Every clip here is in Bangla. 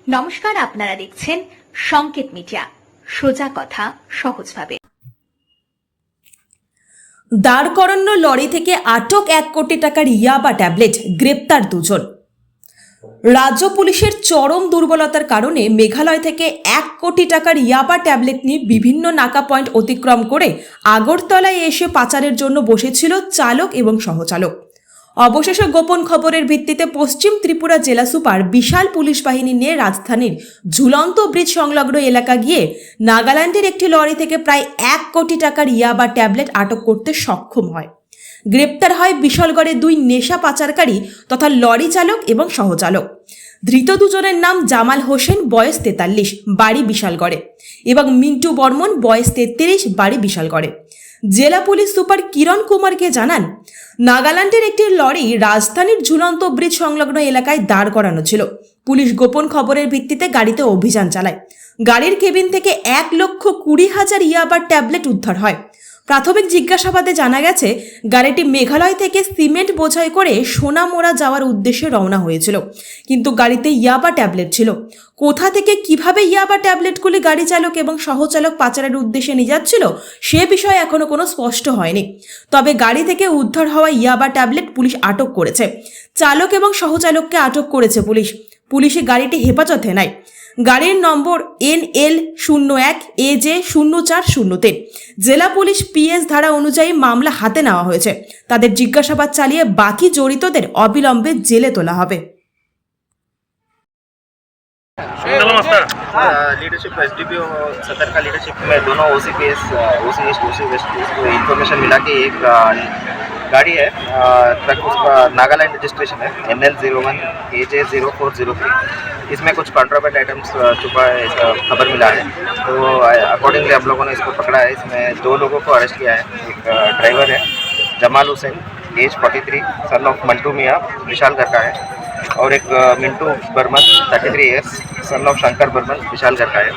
নমস্কার, আপনারা দেখছেন সংকেত মিডিয়া, সোজা কথা সহজভাবে। দাঁড় করানো লরি থেকে আটক 1 কোটি টাকার ইয়াবা ট্যাবলেট, গ্রেপ্তার 2 জন। রাজ্য পুলিশের চরম দুর্বলতার কারণে মেঘালয় থেকে 1 কোটি টাকার ইয়াবা ট্যাবলেট নিয়ে বিভিন্ন নাকা পয়েন্ট অতিক্রম করে আগরতলায় এসে পাচারের জন্য বসেছিল চালক এবং সহচালক। অবশেষে গোপন খবরের ভিত্তিতে পশ্চিম ত্রিপুরা জেলা সুপার বিশাল পুলিশ বাহিনী নিয়ে রাজধানীর ঝুলন্ত ব্রিজ সংলগ্ন এলাকা গিয়ে নাগাল্যান্ডের একটি লরি থেকে প্রায় 1 কোটি টাকার ইয়াবা ট্যাবলেট আটক করতে সক্ষম হয়। গ্রেপ্তার হয় বিশালগড়ের 2 নেশা পাচারকারী তথা লরি চালক এবং সহচালক। ধৃত 2 জনের নাম জামাল হোসেন, বয়স 43, বাড়ি বিশালগড়ে, এবং মিন্টু বর্মন, বয়স 33, বাড়ি বিশালগড়ে। জেলা পুলিশ সুপার কিরণ কুমারকে জানান, নাগাল্যান্ডের একটি লরি রাজধানীর ঝুলন্ত ব্রিজ সংলগ্ন এলাকায় দাঁড় করানো ছিল। পুলিশ গোপন খবরের ভিত্তিতে গাড়িতে অভিযান চালায়। গাড়ির কেবিন থেকে 1,20,000 ইয়াবার ট্যাবলেট উদ্ধার হয়। প্রাথমিক জিজ্ঞাসাবাদে জানা গেছে, গাড়িটি মেঘালয় থেকে সিমেন্ট বোঝাই করে সোনামুড়া যাওয়ার উদ্দেশ্যে রওনা হয়েছিল, কিন্তু গাড়িতে ইয়াবা ট্যাবলেট ছিল। কোথা থেকে কিভাবে ইয়াবা ট্যাবলেটগুলি গাড়ি চালক এবং সহচালক পাচারের উদ্দেশ্যে নিয়ে যাচ্ছিল সে বিষয়ে এখনো কোনো স্পষ্ট হয়নি। তবে গাড়ি থেকে উদ্ধার হওয়া ইয়াবা ট্যাবলেট পুলিশ আটক করেছে। চালক এবং সহচালককে আটক করেছে পুলিশ। পুলিশে গাড়িটি হেফাজতে নেয়। গাড়ির নম্বর NL01AJ0403। জেলা পুলিশ PS ধারা অনুযায়ী মামলা হাতে নেওয়া হয়েছে। তাদের জিজ্ঞাসাবাদ চালিয়ে বাকি জড়িতদের অবিলম্বে জেলে তোলা হবে। लीडरशिप SDPO सदर का लीडरशिप में दोनों OCPS OC east OC west को इन्फॉर्मेशन मिला कि एक गाड़ी है, ट्रक, उसका नागालैंड रजिस्ट्रेशन है NL01AJ0403। इसमें कुछ कॉन्ट्राबैंड आइटम्स छुपा है, इसका खबर मिला है। तो अकॉर्डिंगली हम लोगों ने इसको पकड़ा है। इसमें 2 लोगों को अरेस्ट किया है। एक ड्राइवर है Jamal Hussain, age 43, son of Mantu Mian, Bishalgarh का है, और एक Mintu Barman, 33 years, son of Shankar Barman, Bishalgarh का है।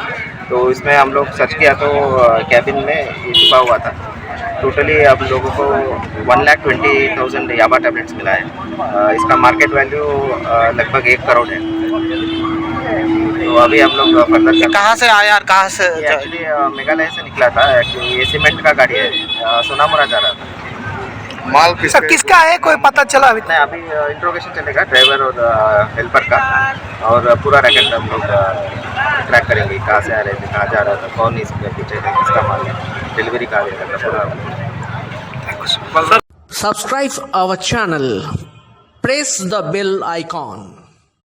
तो इसमें हम लोग सर्च किया तो कैबिन में ये छुपा हुआ था। टोटली अब लोगों को 1,20,000 याबा टैबलेट्स मिला है। इसका मार्केट वैल्यू लगभग 1 करोड़ है। तो अभी हम लोग फर्दर कहाँ से आया और कहाँ से? एक्चुअली मेघालय से निकला था। एक्चुअली ये सीमेंट का गाड़ी है, सोनामुरा जा रहा था। माल किसका है, कोई पता चला अभी? नहीं, अभी इंट्रोगेशन चलेगा ड्राइवर और हेल्पर का, और पूरा रैकेट हम लोग ट्रैक करेंगे, कहाँ से आ रहे थे, कहाँ जा रहा था, कौन इसके पीछे है, किसका माल है, डिलीवरी कहाँ देता था, पूरा। Subscribe our channel. Press the bell icon.